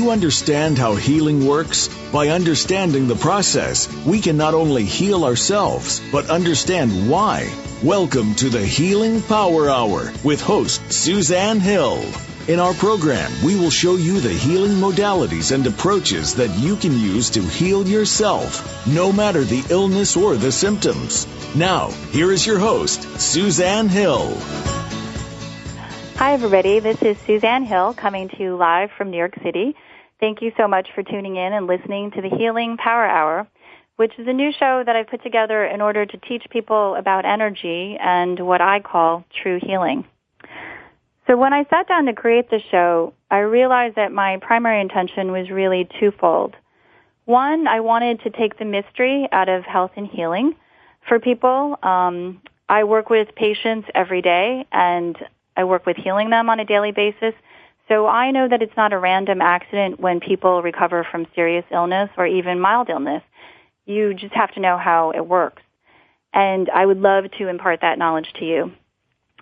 you understand how healing works? By understanding the process, we can not only heal ourselves, but understand why. Welcome to the Healing Power Hour with host Suzanne Hill. In our program, we will show you the healing modalities and approaches that you can use to heal yourself, no matter the illness or the symptoms. Now, here is your host, Suzanne Hill. Hi, everybody. This is Suzanne Hill coming to you live from New York City. Thank you so much for tuning in and listening to the Healing Power Hour, which is a new show that I put together in order to teach people about energy and what I call true healing. So when I sat down to create the show, I realized that my primary intention was really twofold. One, I wanted to take the mystery out of health and healing for people. I work with patients every day, and I work with healing them on a daily basis. So I know that it's not a random accident when people recover from serious illness or even mild illness. You just have to know how it works. And I would love to impart that knowledge to you.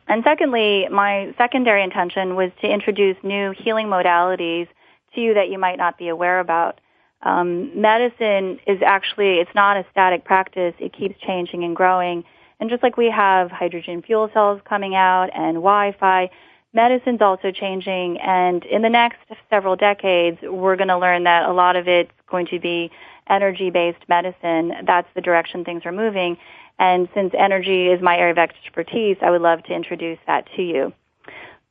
And secondly, my secondary intention was to introduce new healing modalities to you that you might not be aware about. Medicine is actually, it's not a static practice. It keeps changing and growing. And just like we have hydrogen fuel cells coming out and Wi-Fi, medicine's also changing. And in the next several decades, we're going to learn that a lot of it's going to be energy-based medicine. That's the direction things are moving. And since energy is my area of expertise, I would love to introduce that to you.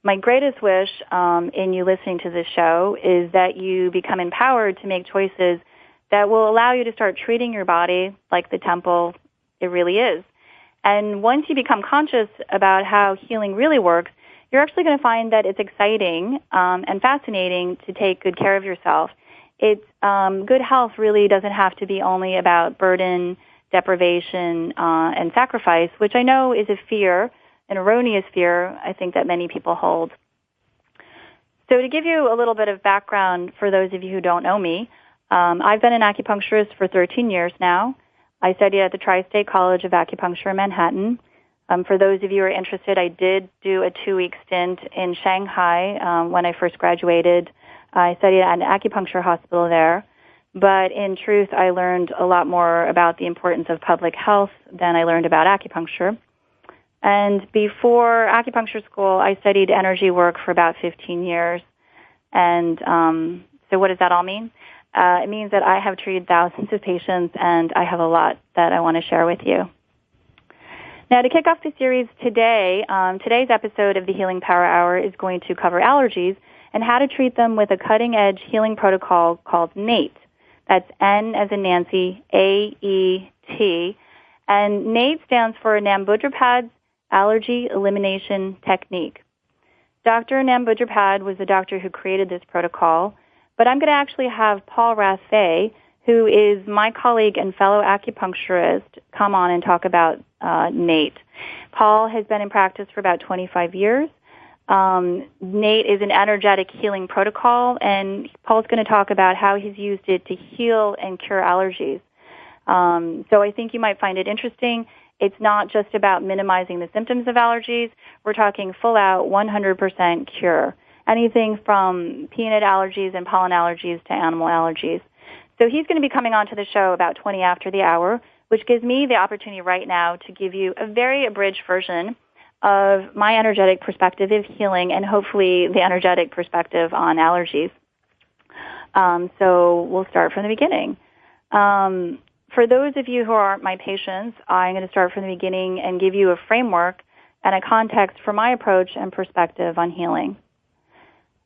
My greatest wish in you listening to this show is that you become empowered to make choices that will allow you to start treating your body like the temple it really is. And once you become conscious about how healing really works, you're actually going to find that it's exciting and fascinating to take good care of yourself. Good health really doesn't have to be only about burden, deprivation, and sacrifice, which I know is a fear, an erroneous fear, I think that many people hold. So to give you a little bit of background for those of you who don't know me, I've been an acupuncturist for 13 years now. I studied at the Tri-State College of Acupuncture in Manhattan. For those of you who are interested, I did do a 2-week stint in Shanghai when I first graduated. I studied at an acupuncture hospital there. But in truth, I learned a lot more about the importance of public health than I learned about acupuncture. And before acupuncture school, I studied energy work for about 15 years. And so what does that all mean? It means that I have treated thousands of patients, and I have a lot that I want to share with you. Now, to kick off the series today, today's episode of the Healing Power Hour is going to cover allergies and how to treat them with a cutting-edge healing protocol called NATE. That's N as in Nancy, A-E-T. And NATE stands for Nambudripad's Allergy Elimination Technique. Dr. Nambudripad was the doctor who created this protocol. But I'm going to actually have Paul Rathfay, who is my colleague and fellow acupuncturist, come on and talk about NATE. Paul has been in practice for about 25 years. NATE is an energetic healing protocol, and Paul's going to talk about how he's used it to heal and cure allergies. So I think you might find it interesting. It's not just about minimizing the symptoms of allergies. We're talking full-out 100% cure. Anything from peanut allergies and pollen allergies to animal allergies. So he's going to be coming on to the show about 20 after the hour, which gives me the opportunity right now to give you a very abridged version of my energetic perspective of healing and hopefully the energetic perspective on allergies. So we'll start from the beginning. For those of you who aren't my patients, I'm going to start from the beginning and give you a framework and a context for my approach and perspective on healing.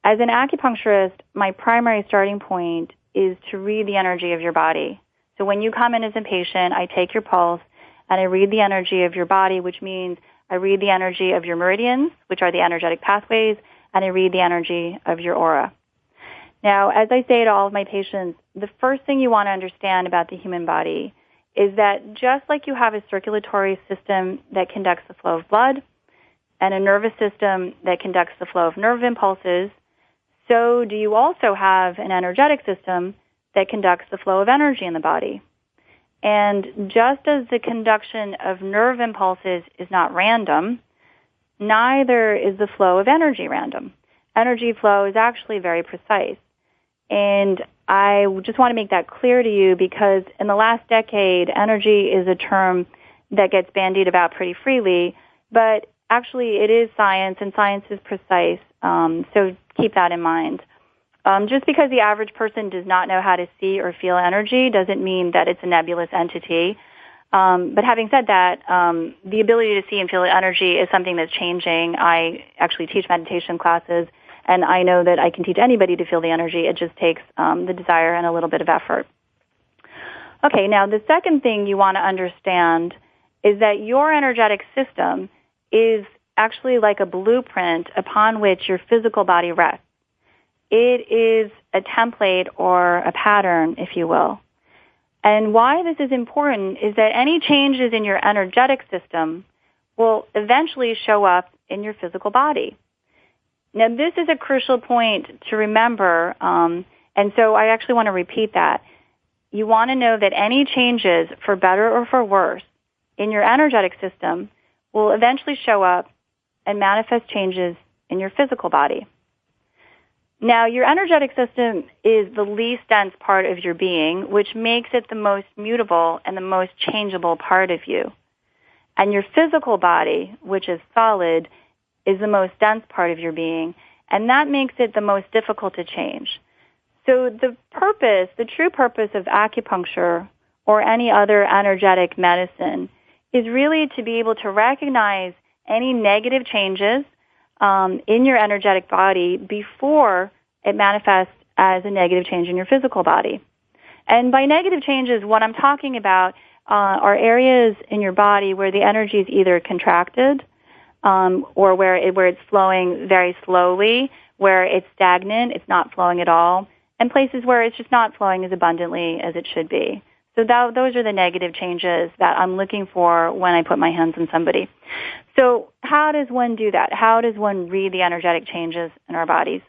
As an acupuncturist, my primary starting point is to read the energy of your body. So when you come in as a patient, I take your pulse and I read the energy of your body, which means I read the energy of your meridians, which are the energetic pathways, and I read the energy of your aura. Now, as I say to all of my patients, the first thing you want to understand about the human body is that just like you have a circulatory system that conducts the flow of blood and a nervous system that conducts the flow of nerve impulses, so do you also have an energetic system that conducts the flow of energy in the body. And just as the conduction of nerve impulses is not random, neither is the flow of energy random. Energy flow is actually very precise. And I just want to make that clear to you because in the last decade, energy is a term that gets bandied about pretty freely, but actually it is science, and science is precise, so keep that in mind. Just because the average person does not know how to see or feel energy doesn't mean that it's a nebulous entity. But having said that, the ability to see and feel energy is something that's changing. I actually teach meditation classes, and I know that I can teach anybody to feel the energy. It just takes the desire and a little bit of effort. Okay, now the second thing you want to understand is that your energetic system is actually like a blueprint upon which your physical body rests. It is a template or a pattern, if you will. And why this is important is that any changes in your energetic system will eventually show up in your physical body. Now, this is a crucial point to remember, and so I actually want to repeat that. You want to know that any changes, for better or for worse, in your energetic system will eventually show up and manifest changes in your physical body. Now, your energetic system is the least dense part of your being, which makes it the most mutable and the most changeable part of you. And your physical body, which is solid, is the most dense part of your being, and that makes it the most difficult to change. So the true purpose of acupuncture or any other energetic medicine is really to be able to recognize any negative changes in your energetic body before it manifests as a negative change in your physical body. And by negative changes, what I'm talking about are areas in your body where the energy is either contracted or where it's flowing very slowly, where it's stagnant, it's not flowing at all, and places where it's just not flowing as abundantly as it should be. So those are the negative changes that I'm looking for when I put my hands on somebody. So how does one do that? How does one read the energetic changes in our bodies?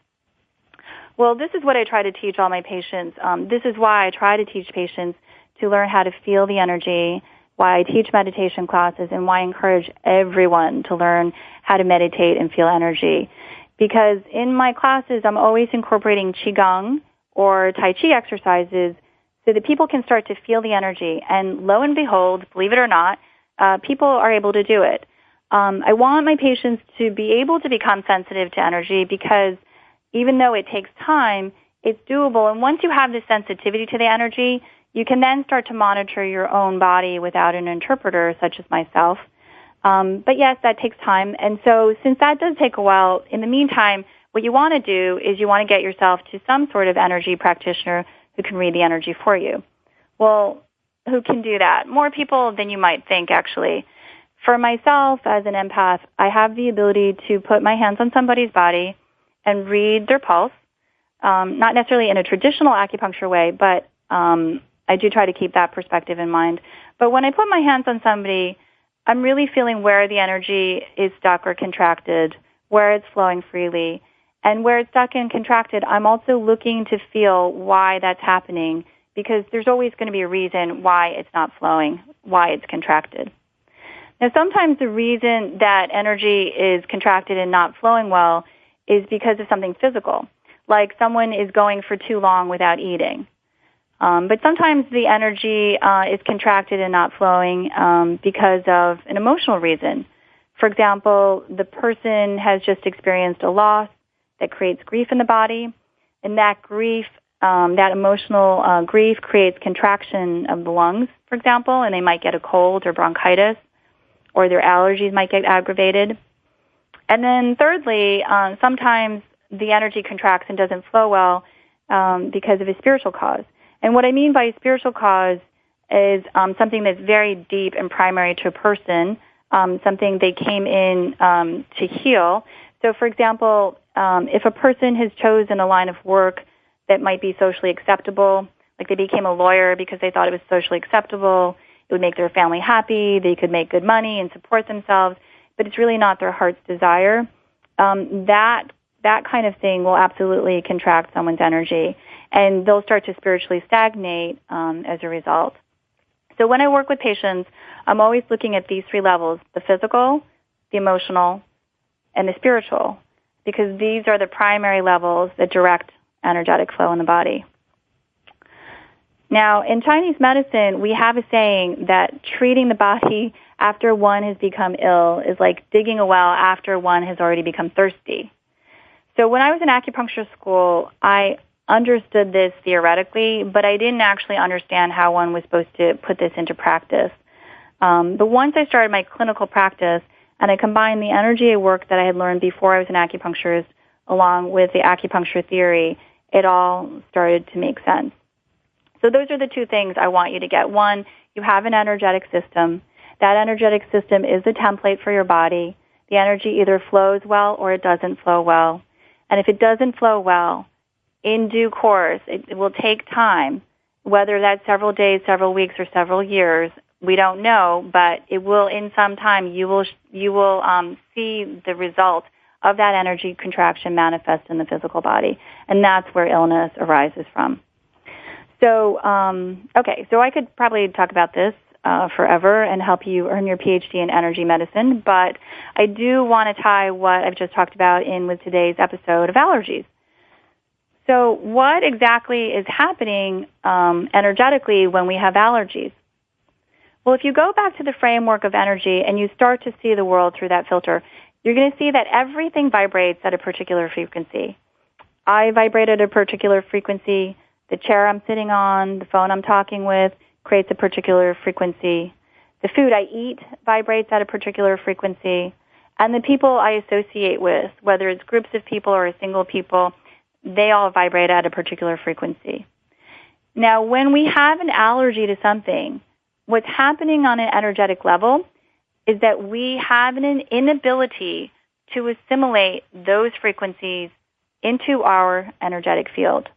Well, this is what I try to teach all my patients. This is why I try to teach patients to learn how to feel the energy, why I teach meditation classes, and why I encourage everyone to learn how to meditate and feel energy. Because in my classes, I'm always incorporating Qigong or Tai Chi exercises so that people can start to feel the energy. And lo and behold, believe it or not, people are able to do it. I want my patients to be able to become sensitive to energy because even though it takes time, it's doable. And once you have this sensitivity to the energy, you can then start to monitor your own body without an interpreter, such as myself. But yes, that takes time. And so since that does take a while, in the meantime, what you want to do is you want to get yourself to some sort of energy practitioner who can read the energy for you. Well, who can do that? More people than you might think, actually. For myself, as an empath, I have the ability to put my hands on somebody's body and read their pulse, not necessarily in a traditional acupuncture way, but I do try to keep that perspective in mind. But when I put my hands on somebody, I'm really feeling where the energy is stuck or contracted, where it's flowing freely. And where it's stuck and contracted, I'm also looking to feel why that's happening, because there's always going to be a reason why it's not flowing, why it's contracted. Now, sometimes the reason that energy is contracted and not flowing well is because of something physical, like someone is going for too long without eating. But sometimes the energy is contracted and not flowing because of an emotional reason. For example, the person has just experienced a loss that creates grief in the body, and that grief, that emotional grief creates contraction of the lungs, for example, and they might get a cold or bronchitis, or their allergies might get aggravated. And then thirdly, sometimes the energy contracts and doesn't flow well because of a spiritual cause. And what I mean by a spiritual cause is something that's very deep and primary to a person, something they came in to heal. So, for example, if a person has chosen a line of work that might be socially acceptable, like they became a lawyer because they thought it was socially acceptable, it would make their family happy, they could make good money and support themselves, but it's really not their heart's desire, that kind of thing will absolutely contract someone's energy, and they'll start to spiritually stagnate as a result. So when I work with patients, I'm always looking at these three levels, the physical, the emotional, and the spiritual, because these are the primary levels that direct energetic flow in the body. Now, in Chinese medicine, we have a saying that treating the body after one has become ill is like digging a well after one has already become thirsty. So when I was in acupuncture school, I understood this theoretically, but I didn't actually understand how one was supposed to put this into practice. But once I started my clinical practice and I combined the energy work that I had learned before I was an acupuncturist along with the acupuncture theory, it all started to make sense. So those are the two things I want you to get. One, you have an energetic system. That energetic system is the template for your body. The energy either flows well or it doesn't flow well. And if it doesn't flow well, in due course, it will take time, whether that's several days, several weeks, or several years. We don't know, but it will, in some time, you will see the result of that energy contraction manifest in the physical body. And that's where illness arises from. So, so I could probably talk about this forever and help you earn your PhD in energy medicine, but I do want to tie what I've just talked about in with today's episode of allergies. So what exactly is happening energetically when we have allergies? Well, if you go back to the framework of energy and you start to see the world through that filter, you're going to see that everything vibrates at a particular frequency. I vibrate at a particular frequency. The chair I'm sitting on, the phone I'm talking with, creates a particular frequency. The food I eat vibrates at a particular frequency. And the people I associate with, whether it's groups of people or a single people, they all vibrate at a particular frequency. Now, when we have an allergy to something, what's happening on an energetic level is that we have an inability to assimilate those frequencies into our energetic field.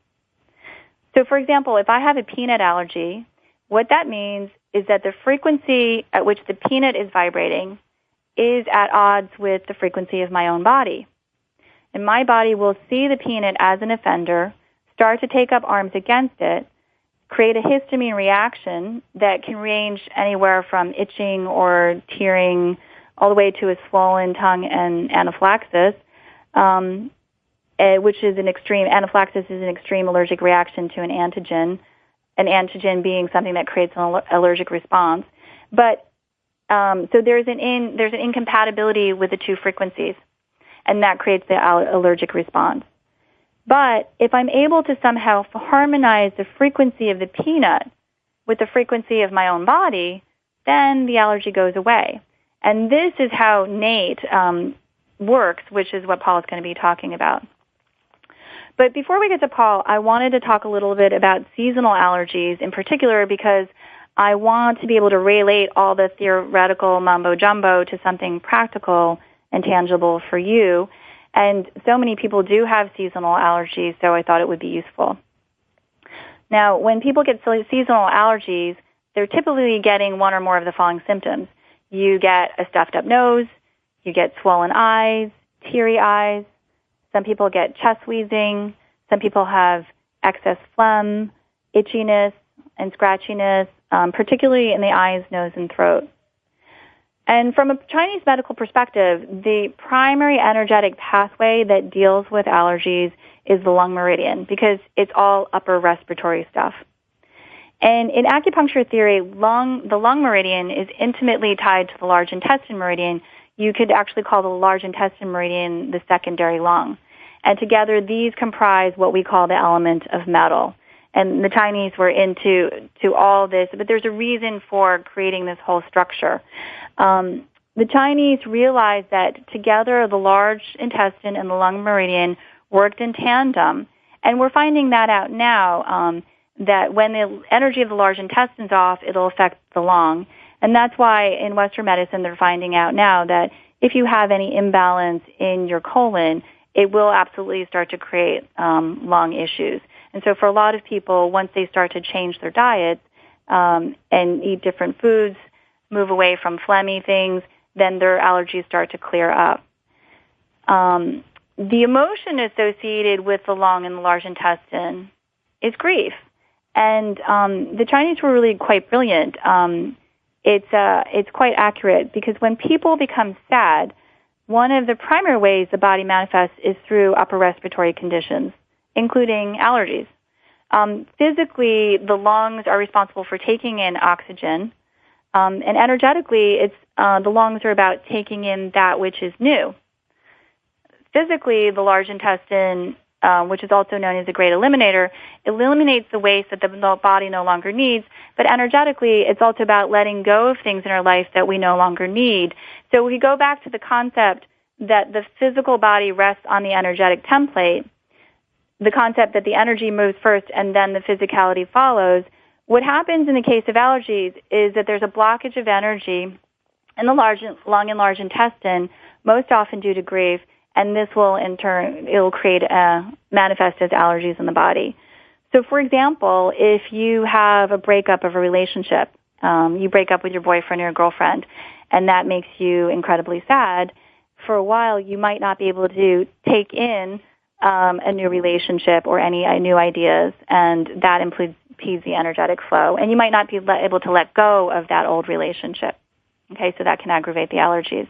So, for example, if I have a peanut allergy, what that means is that the frequency at which the peanut is vibrating is at odds with the frequency of my own body. And my body will see the peanut as an offender, start to take up arms against it, create a histamine reaction that can range anywhere from itching or tearing all the way to a swollen tongue and anaphylaxis, which is anaphylaxis is an extreme allergic reaction to an antigen being something that creates an allergic response. But so there's an incompatibility with the two frequencies, and that creates the allergic response. But if I'm able to somehow harmonize the frequency of the peanut with the frequency of my own body, then the allergy goes away. And this is how NATE works, which is what Paul is going to be talking about. But before we get to Paul, I wanted to talk a little bit about seasonal allergies in particular because I want to be able to relate all the theoretical mumbo-jumbo to something practical and tangible for you. And so many people do have seasonal allergies, so I thought it would be useful. Now, when people get seasonal allergies, they're typically getting one or more of the following symptoms. You get a stuffed up nose, you get swollen eyes, teary eyes, some people get chest wheezing, some people have excess phlegm, itchiness, and scratchiness, particularly in the eyes, nose, and throat. And from a Chinese medical perspective, the primary energetic pathway that deals with allergies is the lung meridian because it's all upper respiratory stuff. And in acupuncture theory, the lung meridian is intimately tied to the large intestine meridian. You could actually call the large intestine meridian the secondary lung. And together, these comprise what we call the element of metal. And the Chinese were into all this, but there's a reason for creating this whole structure. The Chinese realized that together the large intestine and the lung meridian worked in tandem, and we're finding that out now, that when the energy of the large intestine's off, it'll affect the lung. And that's why in Western medicine they're finding out now that if you have any imbalance in your colon, it will absolutely start to create lung issues. And so for a lot of people, once they start to change their diets and eat different foods, move away from phlegmy things, then their allergies start to clear up. The emotion associated with the lung and the large intestine is grief. And the Chinese were really quite brilliant. It's quite accurate because when people become sad, one of the primary ways the body manifests is through upper respiratory conditions. including allergies. Physically, the lungs are responsible for taking in oxygen, and energetically, the lungs are about taking in that which is new. Physically, the large intestine, which is also known as the great eliminator, eliminates the waste that the body no longer needs, but energetically, it's also about letting go of things in our life that we no longer need. So we go back to the concept that the physical body rests on the energetic template, the concept that the energy moves first and then the physicality follows. What happens in the case of allergies is that there's a blockage of energy in the lung and large intestine, most often due to grief, and this will in turn, it will manifest as allergies in the body. So for example, if you have a breakup of a relationship, you break up with your boyfriend or your girlfriend, and that makes you incredibly sad, for a while you might not be able to take in a new relationship or any new ideas, and that impedes the energetic flow. And you might not be able to let go of that old relationship. Okay, so that can aggravate the allergies.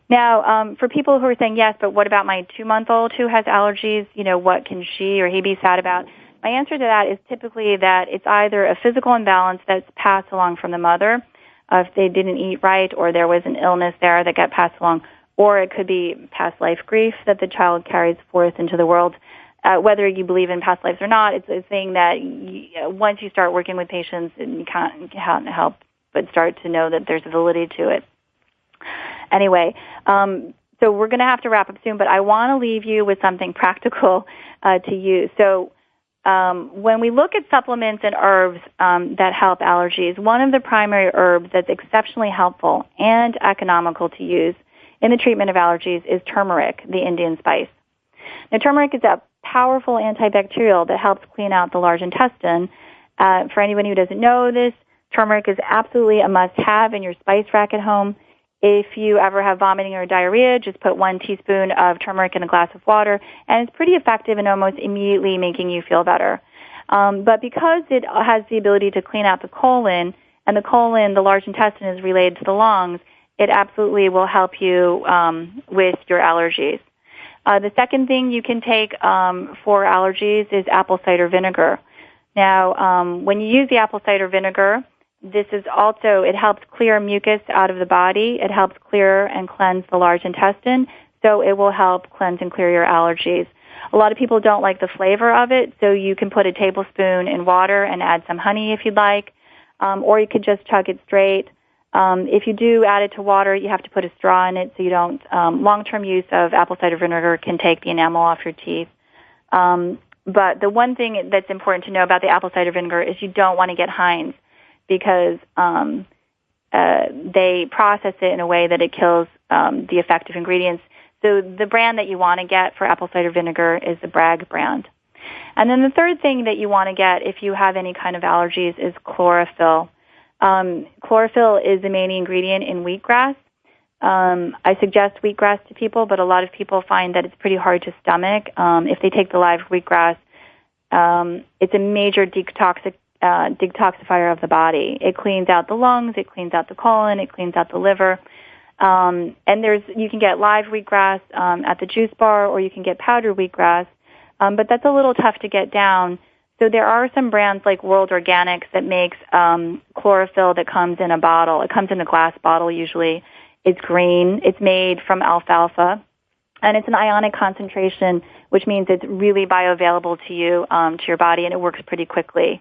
Now, for people who are saying, yes, but what about my 2-month-old who has allergies? What can she or he be sad about? My answer to that is typically that it's either a physical imbalance that's passed along from the mother, if they didn't eat right or there was an illness there that got passed along, or it could be past life grief that the child carries forth into the world. Whether you believe in past lives or not, it's a thing that once you start working with patients, you can't help but start to know that there's a validity to it. Anyway, so we're going to have to wrap up soon, but I want to leave you with something practical to use. So when we look at supplements and herbs that help allergies, one of the primary herbs that's exceptionally helpful and economical to use in the treatment of allergies is turmeric, the Indian spice. Now, turmeric is a powerful antibacterial that helps clean out the large intestine. For anyone who doesn't know this, turmeric is absolutely a must-have in your spice rack at home. If you ever have vomiting or diarrhea, just put 1 teaspoon of turmeric in a glass of water, and it's pretty effective in almost immediately making you feel better. But because it has the ability to clean out the colon, and the colon, the large intestine, is related to the lungs, it absolutely will help you with your allergies. The second thing you can take for allergies is apple cider vinegar. Now, when you use the apple cider vinegar, this is also, it helps clear mucus out of the body. It helps clear and cleanse the large intestine, so it will help cleanse and clear your allergies. A lot of people don't like the flavor of it, so you can put a tablespoon in water and add some honey if you'd like, or you could just chug it straight. If you do add it to water, you have to put a straw in it so you don't, long-term use of apple cider vinegar can take the enamel off your teeth. But the one thing that's important to know about the apple cider vinegar is you don't want to get Heinz, because they process it in a way that it kills the effective ingredients. So the brand that you want to get for apple cider vinegar is the Bragg brand. And then the third thing that you want to get if you have any kind of allergies is chlorophyll. Chlorophyll is the main ingredient in wheatgrass. I suggest wheatgrass to people, but a lot of people find that it's pretty hard to stomach. If they take the live wheatgrass, it's a major detoxifier of the body. It cleans out the lungs, it cleans out the colon, it cleans out the liver. And you can get live wheatgrass at the juice bar, or you can get powdered wheatgrass, but that's a little tough to get down. So there are some brands like World Organics that makes chlorophyll that comes in a bottle. It comes in a glass bottle usually. It's green. It's made from alfalfa, and it's an ionic concentration, which means it's really bioavailable to you, to your body, and it works pretty quickly.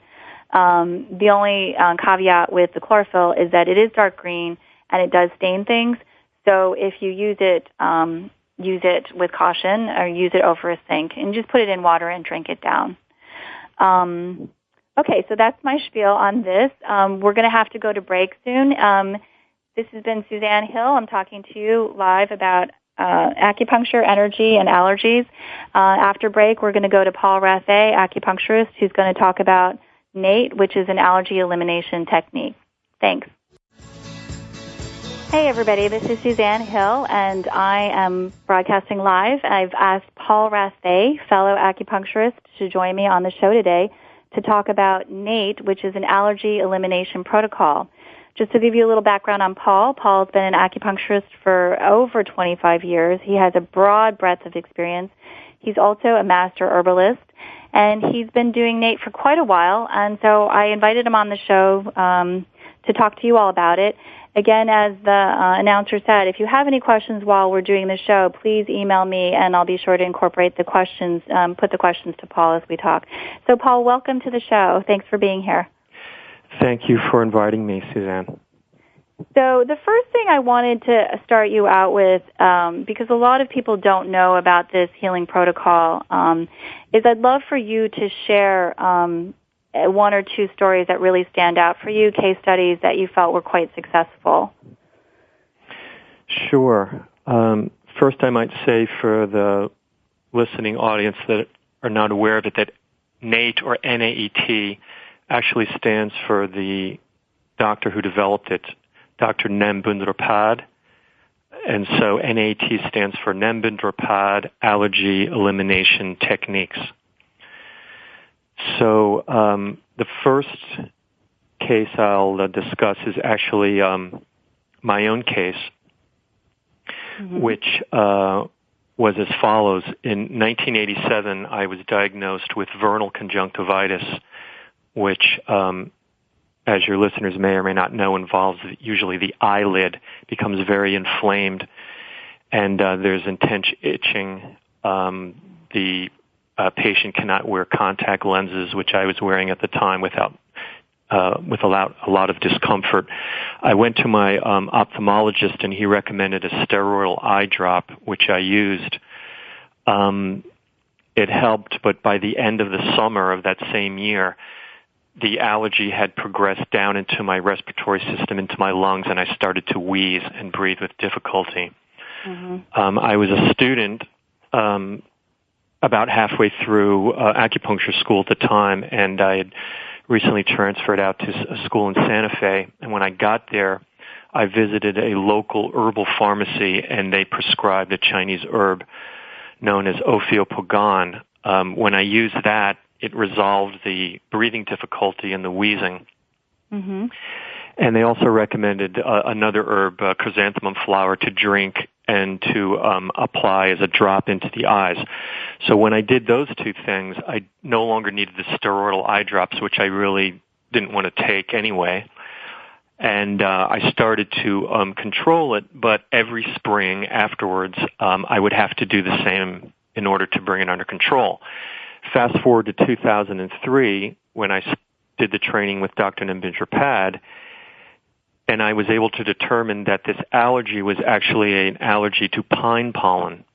The only caveat with the chlorophyll is that it is dark green and it does stain things. So if you use it with caution, or use it over a sink, and just put it in water and drink it down. Okay, so that's my spiel on this. We're going to have to go to break soon. This has been Suzanne Hill. I'm talking to you live about acupuncture, energy, and allergies. After break, we're going to go to Paul Rathé, acupuncturist, who's going to talk about NATE, which is an allergy elimination technique. Thanks. Hey, everybody. This is Suzanne Hill, and I am broadcasting live. I've asked Paul Rathé, fellow acupuncturist, to join me on the show today to talk about NATE, which is an allergy elimination protocol. Just to give you a little background on Paul, Paul's been an acupuncturist for over 25 years. He has a broad breadth of experience. He's also a master herbalist, and he's been doing NATE for quite a while, and so I invited him on the show to talk to you all about it. Again, as the announcer said, if you have any questions while we're doing the show, please email me, and I'll be sure to incorporate the questions, put the questions to Paul as we talk. So, Paul, welcome to the show. Thanks for being here. Thank you for inviting me, Suzanne. So the first thing I wanted to start you out with, because a lot of people don't know about this healing protocol, is I'd love for you to share one or two stories that really stand out for you, case studies that you felt were quite successful. Sure. First, I might say for the listening audience that are not aware of it, that NATE or NAET actually stands for the doctor who developed it, Dr. Nem Bundrapad. And so NAET stands for Nem Bundrapad Allergy Elimination Techniques. So the first case I'll discuss is actually my own case, which was as follows. In 1987, I was diagnosed with vernal conjunctivitis, which, as your listeners may or may not know, involves usually the eyelid becomes very inflamed, and there's intense itching. The patient cannot wear contact lenses, which I was wearing at the time with a lot of discomfort. I went to my ophthalmologist, and he recommended a steroidal eye drop, which I used. It helped, but by the end of the summer of that same year, the allergy had progressed down into my respiratory system, into my lungs, and I started to wheeze and breathe with difficulty. I was a student about halfway through acupuncture school at the time, and I had recently transferred out to a school in Santa Fe. And when I got there, I visited a local herbal pharmacy, and they prescribed a Chinese herb known as Ophiopogon. When I used that, it resolved the breathing difficulty and the wheezing. And they also recommended another herb, chrysanthemum flower, to drink and to apply as a drop into the eyes. So when I did those two things, I no longer needed the steroidal eye drops, which I really didn't want to take anyway. And I started to control it, but every spring afterwards, I would have to do the same in order to bring it under control. Fast forward to 2003, when I did the training with Dr. Nem Bundrapad, and I was able to determine that this allergy was actually an allergy to pine pollen.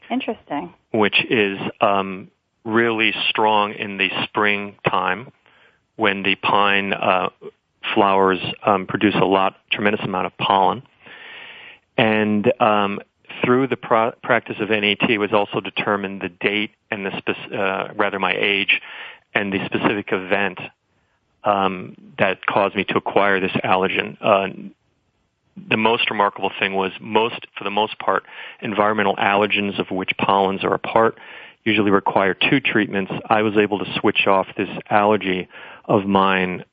Interesting. Which is really strong in the springtime when the pine flowers produce tremendous amount of pollen. And through the practice of NAT, it was also determined the date and my age and the specific event that caused me to acquire this allergen. The most remarkable thing was for the most part, environmental allergens, of which pollens are a part, usually require 2 treatments. I was able to switch off this allergy of mine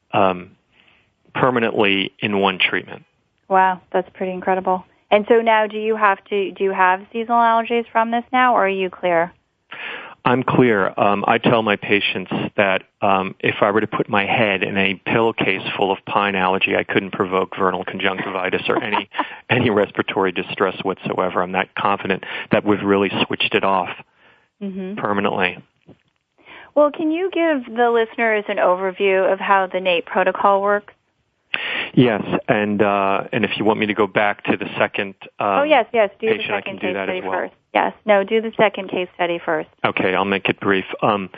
permanently in 1 treatment. Wow, that's pretty incredible. And so now do you have seasonal allergies from this now, or are you clear? I'm clear. I tell my patients that if I were to put my head in a pillowcase full of pine allergy, I couldn't provoke vernal conjunctivitis or any respiratory distress whatsoever. I'm that confident that we've really switched it off permanently. Well, can you give the listeners an overview of how the NATE protocol works? Yes, and if you want me to go back to the second yes, do the patient, I can second do case that study as well. first. Yes, no, do the second case study first. Okay, I'll make it brief. I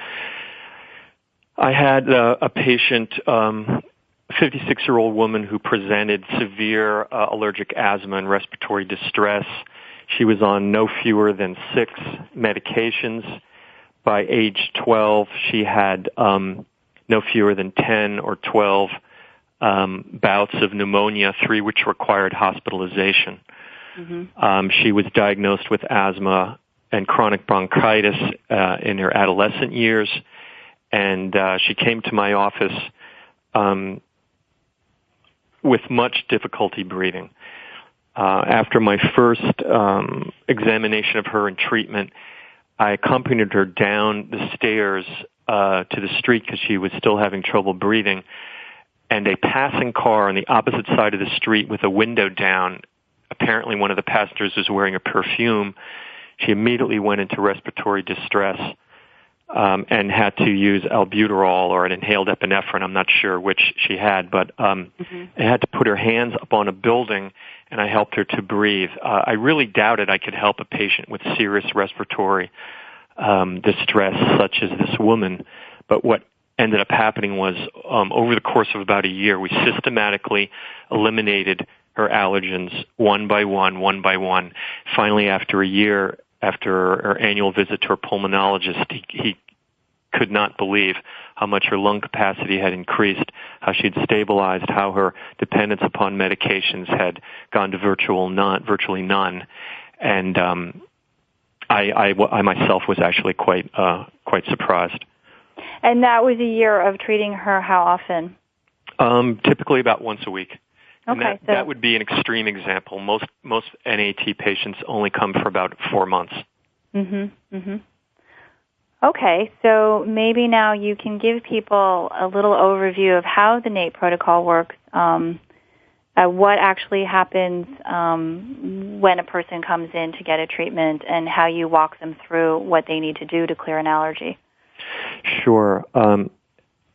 had a patient, 56-year-old woman who presented severe allergic asthma and respiratory distress. She was on no fewer than 6 medications. By age 12, she had no fewer than 10 or 12 bouts of pneumonia, 3 which required hospitalization. She was diagnosed with asthma and chronic bronchitis in her adolescent years, and she came to my office with much difficulty breathing. After my first examination of her and treatment, I accompanied her down the stairs to the street because she was still having trouble breathing, and a passing car on the opposite side of the street with a window down, apparently one of the passengers was wearing a perfume. She immediately went into respiratory distress and had to use albuterol or an inhaled epinephrine. I'm not sure which she had, but I had to put her hands up on a building, and I helped her to breathe. I really doubted I could help a patient with serious respiratory distress such as this woman, but what ended up happening was over the course of about a year, we systematically eliminated her allergens one by one. Finally, after a year, after her annual visit to her pulmonologist, he could not believe how much her lung capacity had increased, how she had stabilized, how her dependence upon medications had gone to virtually none. And I myself was actually quite surprised. And that was a year of treating her how often? Typically about once a week. Okay, and that would be an extreme example. Most NAT patients only come for about 4 months. Okay, so maybe now you can give people a little overview of how the NAT protocol works, what actually happens when a person comes in to get a treatment, and how you walk them through what they need to do to clear an allergy. Sure.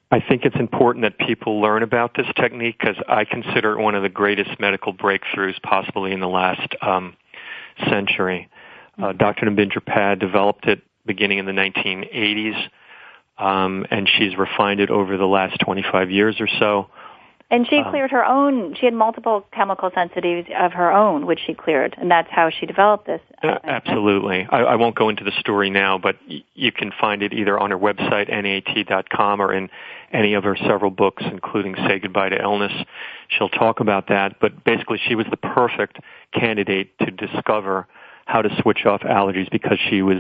I think it's important that people learn about this technique because I consider it one of the greatest medical breakthroughs possibly in the last century. Dr. Nabindra Pad developed it beginning in the 1980s, and she's refined it over the last 25 years or so. And she cleared her own. She had multiple chemical sensitivities of her own, which she cleared, and that's how she developed this. Absolutely. I won't go into the story now, but you can find it either on her website, nat.com, or in any of her several books, including Say Goodbye to Illness. She'll talk about that, but basically she was the perfect candidate to discover how to switch off allergies because she was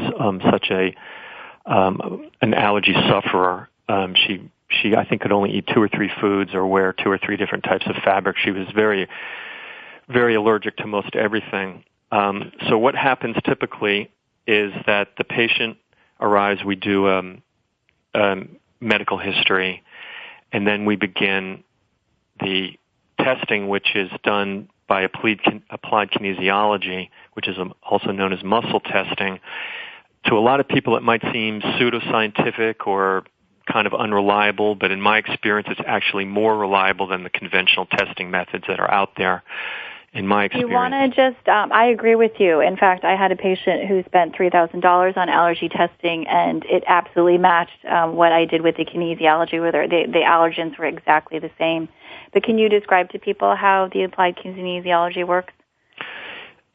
such an allergy sufferer. She, I think, could only eat 2 or 3 foods or wear 2 or 3 different types of fabric. She was very, very allergic to most everything. So what happens typically is that the patient arrives, we do medical history, and then we begin the testing, which is done by applied kinesiology, which is also known as muscle testing. To a lot of people, it might seem pseudoscientific or kind of unreliable, but in my experience, it's actually more reliable than the conventional testing methods that are out there. In my experience, you want to just, I agree with you. In fact, I had a patient who spent $3,000 on allergy testing, and it absolutely matched what I did with the kinesiology, where the allergens were exactly the same. But can you describe to people how the applied kinesiology works?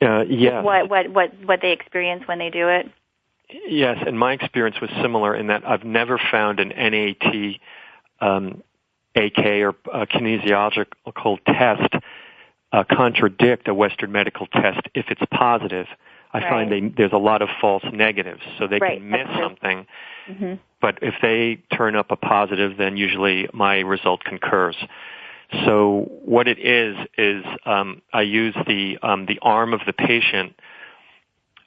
Yes. What they experience when they do it? Yes, and my experience was similar in that I've never found an NAT, AK, or kinesiological test contradict a Western medical test if it's positive. I find there's a lot of false negatives, so they can miss something. But if they turn up a positive, then usually my result concurs. So what it is I use the arm of the patient,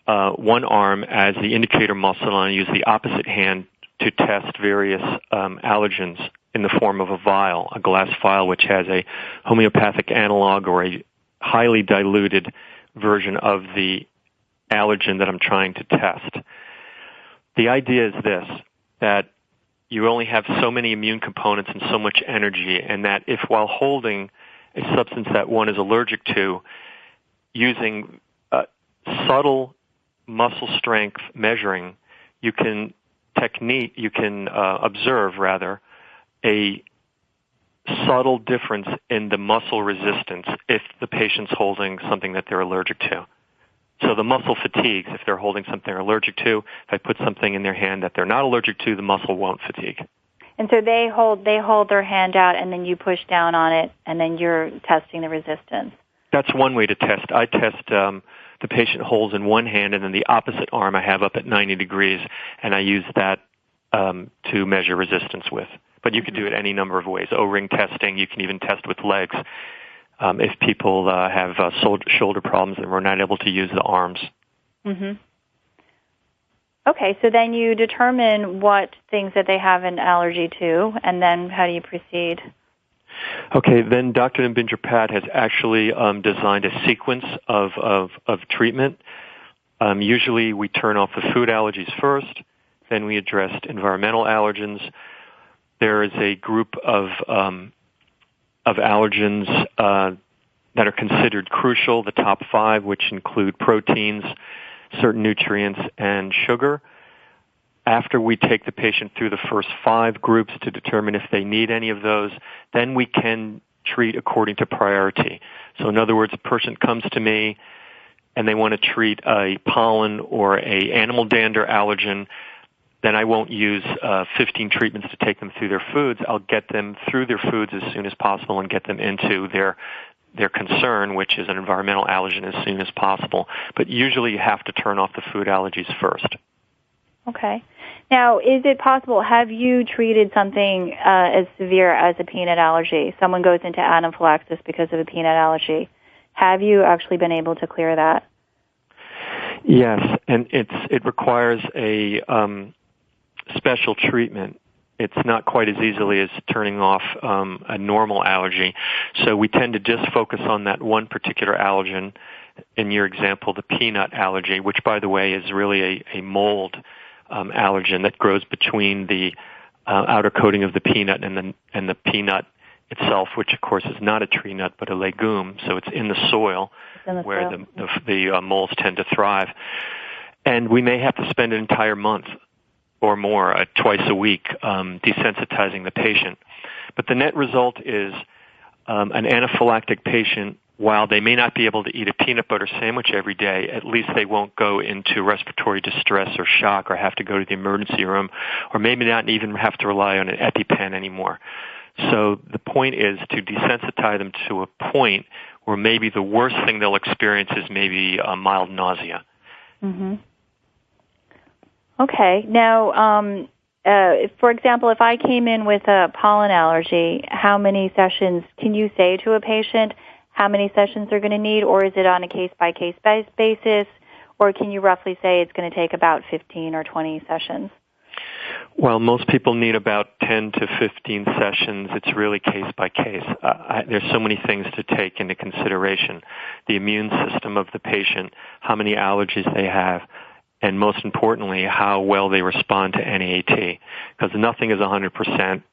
one arm as the indicator muscle, and I use the opposite hand to test various allergens in the form of a vial, a glass vial, which has a homeopathic analog or a highly diluted version of the allergen that I'm trying to test. The idea is this, that you only have so many immune components and so much energy, and that if while holding a substance that one is allergic to, using subtle muscle strength measuring, you can observe a subtle difference in the muscle resistance if the patient's holding something that they're allergic to. So the muscle fatigues if they're holding something they're allergic to. If I put something in their hand that they're not allergic to, the muscle won't fatigue. And so they hold their hand out, and then you push down on it, and then you're testing the resistance. That's one way to test. I test the patient holds in one hand, and then the opposite arm I have up at 90 degrees, and I use that to measure resistance with. But you could do it any number of ways. O-ring testing, you can even test with legs. if people have shoulder problems and we're not able to use the arms. Mm-hmm. Okay, so then you determine what things that they have an allergy to, and then how do you proceed? Okay, then Dr. Nambinder Pat has actually designed a sequence of treatment. Usually we turn off the food allergies first, then we address environmental allergens. There is a group of allergens that are considered crucial, the top 5, which include proteins, certain nutrients, and sugar. After we take the patient through the first 5 groups to determine if they need any of those, then we can treat according to priority. So in other words, a person comes to me and they want to treat a pollen or a animal dander allergen, then I won't use 15 treatments to take them through their foods. I'll get them through their foods as soon as possible and get them into their concern, which is an environmental allergen, as soon as possible. But usually you have to turn off the food allergies first. Okay. Now, is it possible, have you treated something as severe as a peanut allergy? Someone goes into anaphylaxis because of a peanut allergy. Have you actually been able to clear that? Yes, and it requires a special treatment. It's not quite as easily as turning off a normal allergy. So we tend to just focus on that one particular allergen. In your example, the peanut allergy, which, by the way, is really a mold allergen that grows between the outer coating of the peanut and the peanut itself, which, of course, is not a tree nut but a legume. So it's in the soil where the molds tend to thrive. And we may have to spend an entire month or more, twice a week, desensitizing the patient. But the net result is an anaphylactic patient, while they may not be able to eat a peanut butter sandwich every day, at least they won't go into respiratory distress or shock or have to go to the emergency room, or maybe not even have to rely on an EpiPen anymore. So the point is to desensitize them to a point where maybe the worst thing they'll experience is maybe mild nausea. Mm-hmm. Okay. Now, for example, if I came in with a pollen allergy, how many sessions can you say to a patient how many sessions they're going to need, or is it on a case-by-case basis, or can you roughly say it's going to take about 15 or 20 sessions? Well, most people need about 10 to 15 sessions. It's really case by case. There's so many things to take into consideration. The immune system of the patient, how many allergies they have, and most importantly, how well they respond to NAAT. Because nothing is 100%,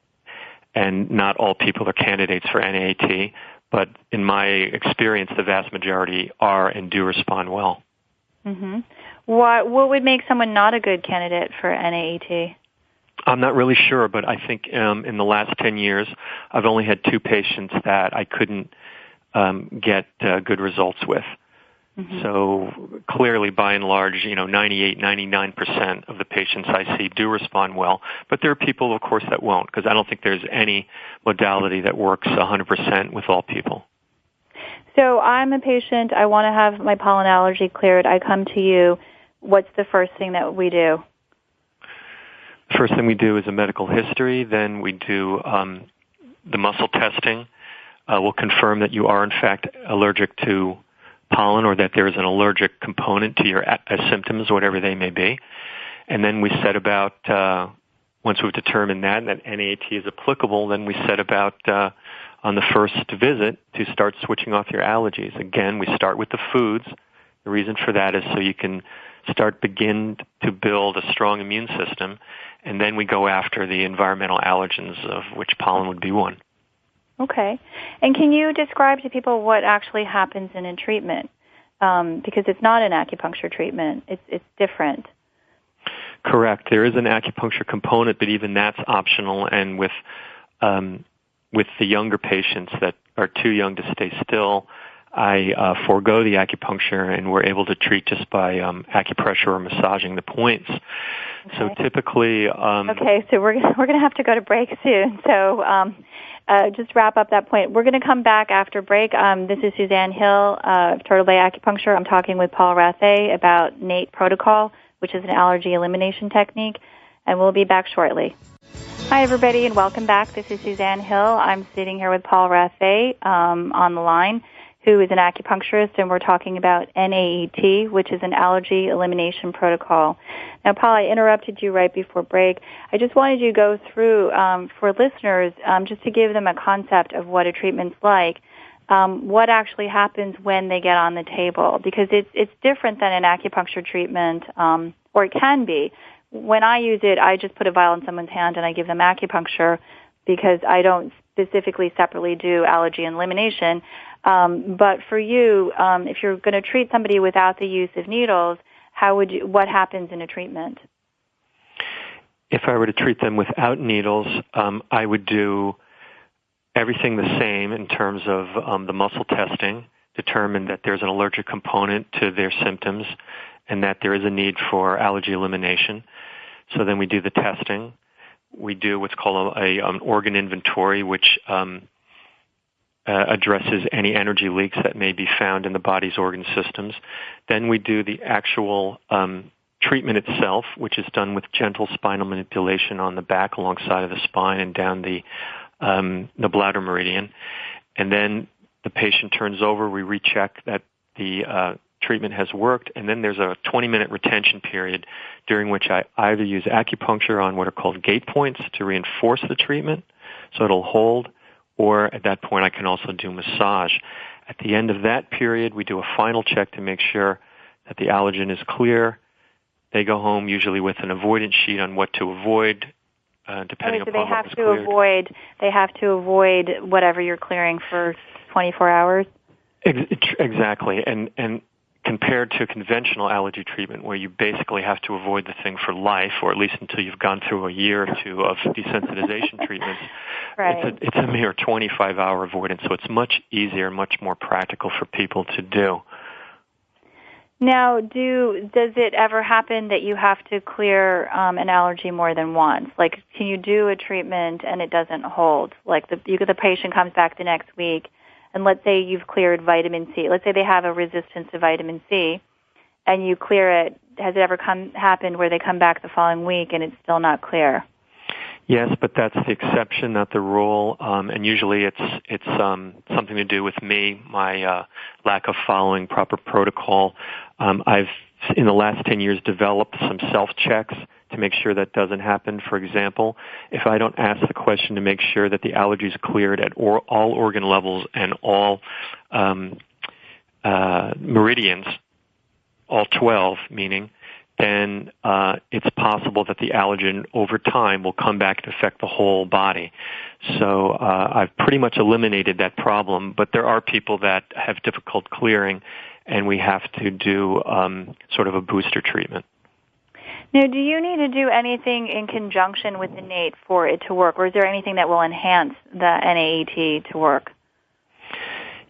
and not all people are candidates for NAAT. But in my experience, the vast majority are and do respond well. Mm-hmm. What would make someone not a good candidate for NAAT? I'm not really sure, but I think in the last 10 years, I've only had 2 patients that I couldn't get good results with. Mm-hmm. So clearly, by and large, 98, 99% of the patients I see do respond well. But there are people, of course, that won't, because I don't think there's any modality that works 100% with all people. So I'm a patient. I want to have my pollen allergy cleared. I come to you. What's the first thing that we do? The first thing we do is a medical history. Then we do the muscle testing. We'll confirm that you are, in fact, allergic to pollen, or that there is an allergic component to your symptoms, whatever they may be. And then we set about, once we've determined that NAAT is applicable, then we set about on the first visit to start switching off your allergies. Again, we start with the foods. The reason for that is so you can begin to build a strong immune system, and then we go after the environmental allergens, of which pollen would be one. Okay. And can you describe to people what actually happens in a treatment? Because it's not an acupuncture treatment. It's different. Correct. There is an acupuncture component, but even that's optional. And with the younger patients that are too young to stay still, I forego the acupuncture, and we're able to treat just by acupressure or massaging the points. Okay. So typically... okay, so we're going to have to go to break soon. So just wrap up that point. We're going to come back after break. This is Suzanne Hill of Turtle Bay Acupuncture. I'm talking with Paul Rathé about NAAT protocol, which is an allergy elimination technique, and we'll be back shortly. Hi, everybody, and welcome back. This is Suzanne Hill. I'm sitting here with Paul Rathé on the line, who is an acupuncturist, and we're talking about NAET, which is an allergy elimination protocol. Now, Paul, I interrupted you right before break. I just wanted you to go through, for listeners, just to give them a concept of what a treatment's like, what actually happens when they get on the table, because it's different than an acupuncture treatment, or it can be. When I use it, I just put a vial in someone's hand and I give them acupuncture because I don't specifically separately do allergy elimination. But for you, if you're going to treat somebody without the use of needles, what happens in a treatment? If I were to treat them without needles, I would do everything the same in terms of the muscle testing, determine that there's an allergic component to their symptoms and that there is a need for allergy elimination. So then we do the testing. We do what's called an organ inventory, which addresses any energy leaks that may be found in the body's organ systems. Then we do the actual treatment itself, which is done with gentle spinal manipulation on the back alongside of the spine and down the bladder meridian. And then the patient turns over. We recheck that the treatment has worked, and then there's a 20-minute retention period during which I either use acupuncture on what are called gate points to reinforce the treatment so it'll hold, or at that point I can also do massage. At the end of that period, we do a final check to make sure that the allergen is clear. They go home usually with an avoidance sheet on what to avoid, depending upon what was cleared. They have to avoid whatever you're clearing for 24 hours? Exactly, and compared to conventional allergy treatment where you basically have to avoid the thing for life, or at least until you've gone through a year or two of desensitization treatments, right. It's a mere 25-hour avoidance, so it's much easier and much more practical for people to do. Now, does it ever happen that you have to clear an allergy more than once? Like, can you do a treatment and it doesn't hold? Like, the patient comes back the next week, and let's say you've cleared vitamin C. Let's say they have a resistance to vitamin C, and you clear it. Has it ever happened where they come back the following week and it's still not clear? Yes, but that's the exception, not the rule. And usually it's something to do with me, my lack of following proper protocol. I've, in the last 10 years, developed some self-checks to make sure that doesn't happen. For example, if I don't ask the question to make sure that the allergy is cleared at all organ levels and all meridians, all 12 meaning, then it's possible that the allergen over time will come back and affect the whole body. So I've pretty much eliminated that problem, but there are people that have difficult clearing, and we have to do sort of a booster treatment. Now, do you need to do anything in conjunction with the NAET for it to work, or is there anything that will enhance the NAET to work?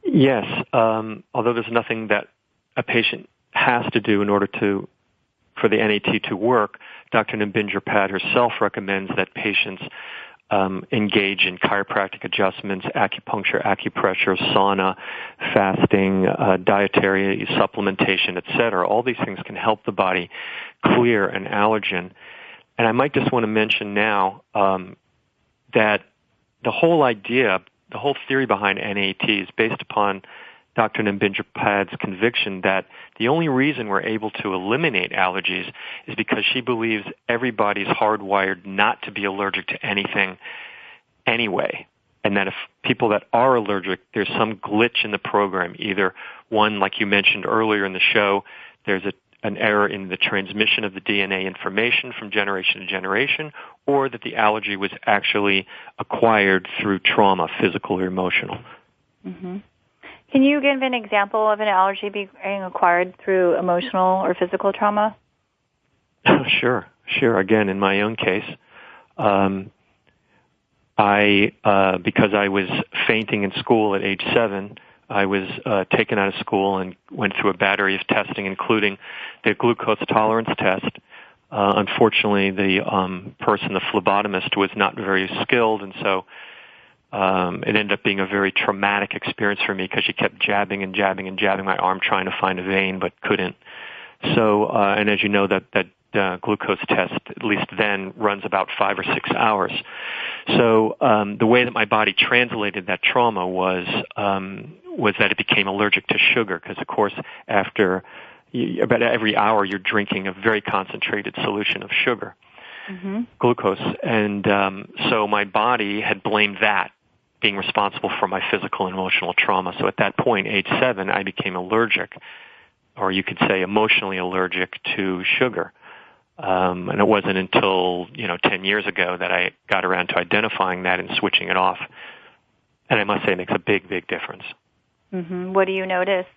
Yes, although there's nothing that a patient has to do in order for the NAET to work, Dr. Nimbinder Pad herself recommends that patients engage in chiropractic adjustments, acupuncture, acupressure, sauna, fasting, dietary supplementation, etc. All these things can help the body clear an allergen. And I might just want to mention now that the whole idea, the whole theory behind NAET is based upon Dr. Nimbinder Pad's conviction that the only reason we're able to eliminate allergies is because she believes everybody's hardwired not to be allergic to anything anyway, and that if people that are allergic, there's some glitch in the program, either one, like you mentioned earlier in the show, there's an error in the transmission of the DNA information from generation to generation, or that the allergy was actually acquired through trauma, physical or emotional. Mm-hmm. Can you give an example of an allergy being acquired through emotional or physical trauma? Sure. Again, in my own case, because I was fainting in school at age 7, I was taken out of school and went through a battery of testing, including the glucose tolerance test. Unfortunately, the person, the phlebotomist, was not very skilled, and so it ended up being a very traumatic experience for me because she kept jabbing my arm trying to find a vein but couldn't. So, and as you know, that glucose test, at least then, runs about 5 or 6 hours. So the way that my body translated that trauma was that it became allergic to sugar, because, of course, after about every hour you're drinking a very concentrated solution of sugar, glucose. And so my body had blamed that being responsible for my physical and emotional trauma. So at that point, age 7, I became allergic, or you could say emotionally allergic to sugar. And it wasn't until, 10 years ago that I got around to identifying that and switching it off. And I must say it makes a big, big difference. What do you notice?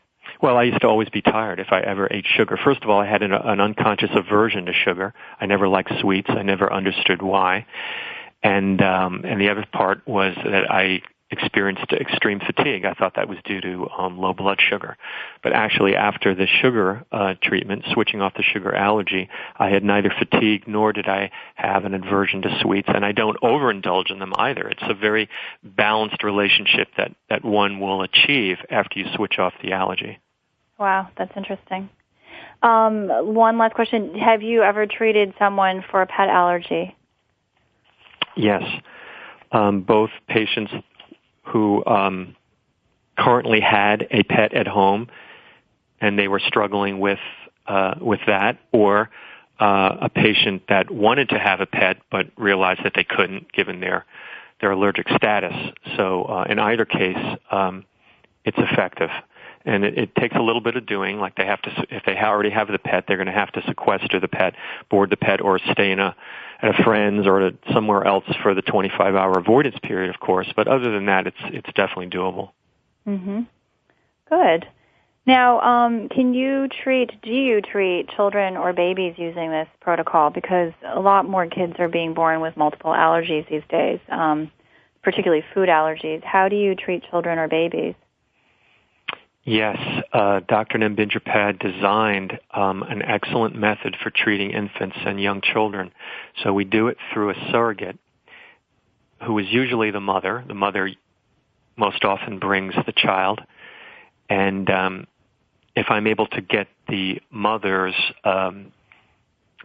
Well, I used to always be tired if I ever ate sugar. First of all, I had an unconscious aversion to sugar. I never liked sweets. I never understood why. And the other part was that I experienced extreme fatigue. I thought that was due to low blood sugar. But actually, after the sugar treatment, switching off the sugar allergy, I had neither fatigue nor did I have an aversion to sweets, and I don't overindulge in them either. It's a very balanced relationship that one will achieve after you switch off the allergy. Wow, that's interesting. One last question. Have you ever treated someone for a pet allergy? Yes. Both patients who currently had a pet at home and they were struggling with that, or a patient that wanted to have a pet but realized that they couldn't given their allergic status. So in either case, it's effective. And it takes a little bit of doing. Like if they already have the pet, they're going to have to sequester the pet, board the pet, or stay at a friend's or somewhere else for the 25-hour avoidance period, of course. But other than that, it's definitely doable. Good. Now, do you treat children or babies using this protocol? Because a lot more kids are being born with multiple allergies these days, particularly food allergies. How do you treat children or babies? Yes, Dr. M. Bindrapad designed an excellent method for treating infants and young children. So we do it through a surrogate who is usually the mother. The mother most often brings the child. And if I'm able to get the mother's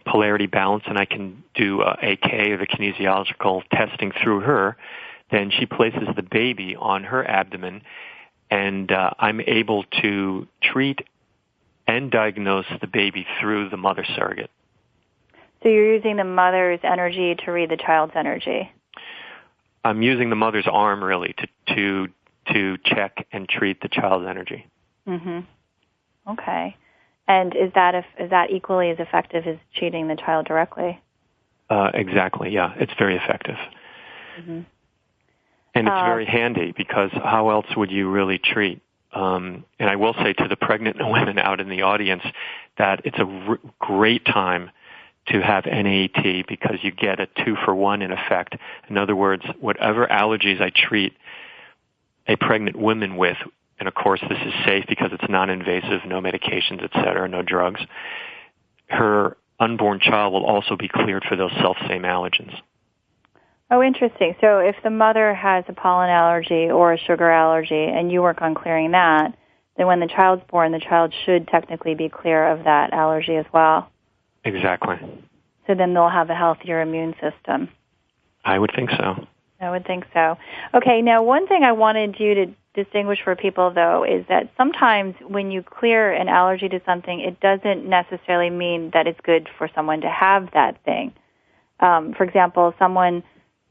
polarity balance and I can do AK, or the kinesiological testing through her, then she places the baby on her abdomen, and I'm able to treat and diagnose the baby through the mother surrogate. So you're using the mother's energy to read the child's energy? I'm using the mother's arm, really, to check and treat the child's energy. Okay. And is that equally as effective as treating the child directly? Exactly, yeah. It's very effective. And it's very handy, because how else would you really treat? And I will say to the pregnant women out in the audience that it's a great time to have NAET, because you get a 2-for-1 in effect. In other words, whatever allergies I treat a pregnant woman with, and of course this is safe because it's non-invasive, no medications, et cetera, no drugs, her unborn child will also be cleared for those self-same allergens. Oh, interesting. So if the mother has a pollen allergy or a sugar allergy and you work on clearing that, then when the child's born, the child should technically be clear of that allergy as well. Exactly. So then they'll have a healthier immune system. I would think so. I would think so. Okay, now one thing I wanted you to distinguish for people, though, is that sometimes when you clear an allergy to something, it doesn't necessarily mean that it's good for someone to have that thing. For example,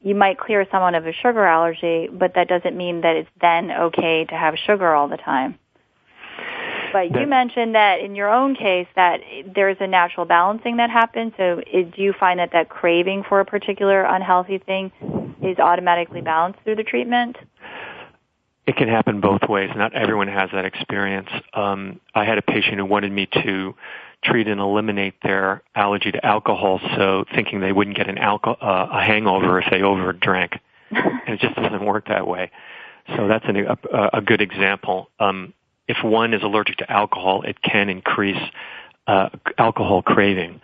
you might clear someone of a sugar allergy, but that doesn't mean that it's then okay to have sugar all the time. But you mentioned that in your own case that there's a natural balancing that happens. So do you find that craving for a particular unhealthy thing is automatically balanced through the treatment? It can happen both ways. Not everyone has that experience. I had a patient who wanted me to treat and eliminate their allergy to alcohol, so thinking they wouldn't get a hangover if they overdrank. And it just doesn't work that way. So that's a good example. If one is allergic to alcohol, it can increase alcohol craving.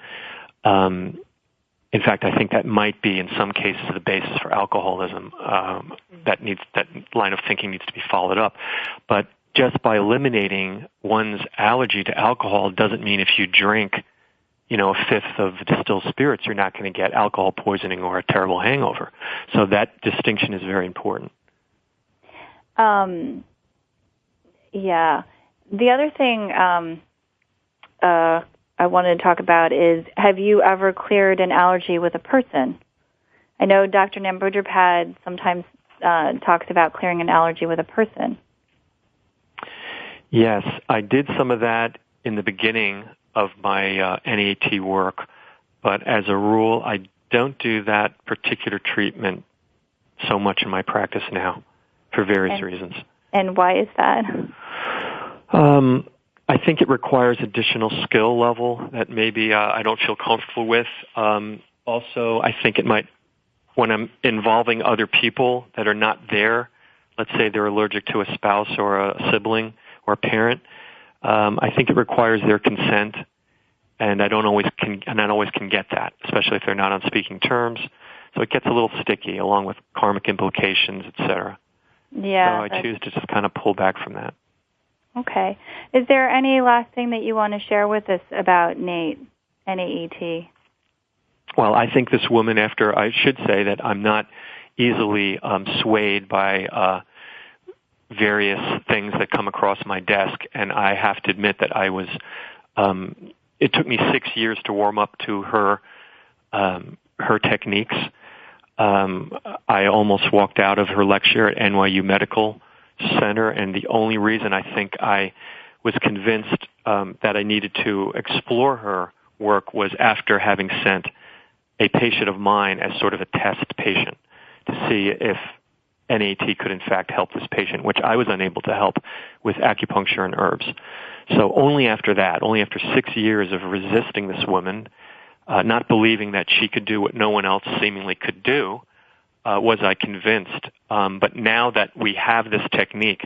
In fact, I think that might be, in some cases, the basis for alcoholism. That line of thinking needs to be followed up. But just by eliminating one's allergy to alcohol doesn't mean if you drink a fifth of distilled spirits, you're not going to get alcohol poisoning or a terrible hangover. So that distinction is very important. Yeah. The other thing I wanted to talk about is, have you ever cleared an allergy with a person? I know Dr. Namboodirpad sometimes talks about clearing an allergy with a person. Yes, I did some of that in the beginning of my NAT work, but as a rule, I don't do that particular treatment so much in my practice now for various reasons. And why is that? I think it requires additional skill level that maybe I don't feel comfortable with. Also, I think it might, when I'm involving other people that are not there, let's say they're allergic to a spouse or a sibling or a parent, I think it requires their consent, and I don't always can get that, especially if they're not on speaking terms. So it gets a little sticky, along with karmic implications, etc. Yeah. So I choose to just kind of pull back from that. Okay. Is there any last thing that you want to share with us about NAT? Well, I think this woman, I should say that I'm not easily swayed by various things that come across my desk, and I have to admit that I was, it took me 6 years to warm up to her techniques. I almost walked out of her lecture at NYU Medical Center, and the only reason I think I was convinced that I needed to explore her work was after having sent a patient of mine as sort of a test patient to see if NAT could in fact help this patient, which I was unable to help with acupuncture and herbs. So only after 6 years of resisting this woman, not believing that she could do what no one else seemingly could do, was I convinced. But now that we have this technique,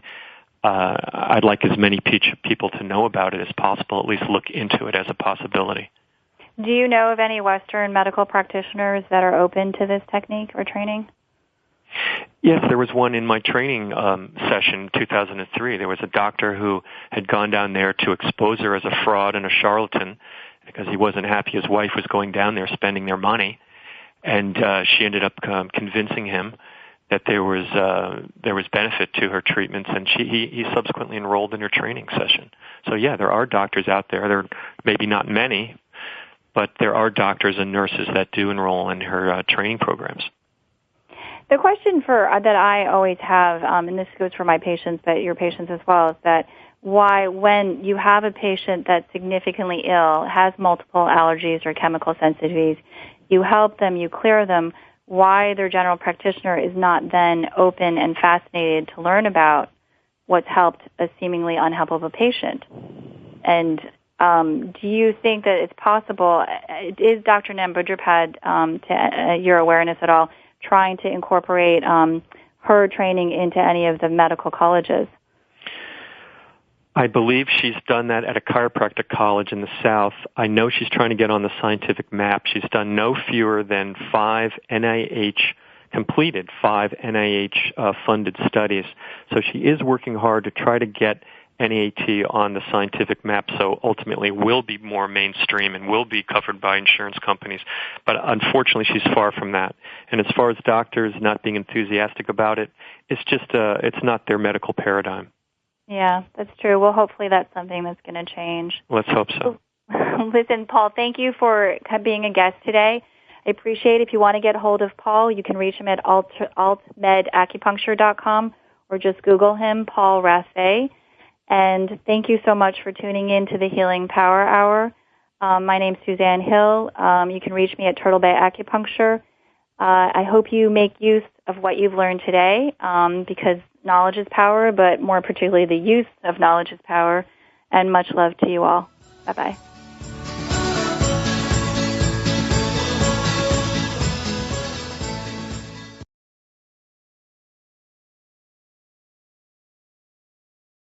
I'd like as many people to know about it as possible, at least look into it as a possibility. Do you know of any Western medical practitioners that are open to this technique or training? Yes, there was one in my training session in 2003. There was a doctor who had gone down there to expose her as a fraud and a charlatan because he wasn't happy his wife was going down there spending their money. And she ended up convincing him that there was benefit to her treatments, and he subsequently enrolled in her training session. So yeah, there are doctors out there. There are maybe not many, but there are doctors and nurses that do enroll in her training programs. The question that I always have, and this goes for my patients, but your patients as well, is that why, when you have a patient that's significantly ill, has multiple allergies or chemical sensitivities, you help them, you clear them, why their general practitioner is not then open and fascinated to learn about what's helped a seemingly unhelpable patient. And do you think that it's possible, is Dr. Namboodirpad, to your awareness at all, trying to incorporate her training into any of the medical colleges? I believe she's done that at a chiropractic college in the South. I know she's trying to get on the scientific map. She's done no fewer than 5 NIH-funded studies. So she is working hard to try to get NAT on the scientific map, so ultimately will be more mainstream and will be covered by insurance companies. But unfortunately, she's far from that. And as far as doctors not being enthusiastic about it, it's just it's not their medical paradigm. Yeah, that's true. Well, hopefully that's something that's going to change. Let's hope so. Listen, Paul, thank you for being a guest today. I appreciate it. If you want to get a hold of Paul, you can reach him at altmedacupuncture.com or just Google him, Paul Raffay. And thank you so much for tuning in to the Healing Power Hour. My name's Suzanne Hill. You can reach me at Turtle Bay Acupuncture. I hope you make use of what you've learned today, because knowledge is power, but more particularly the use of knowledge is power. And much love to you all. Bye-bye.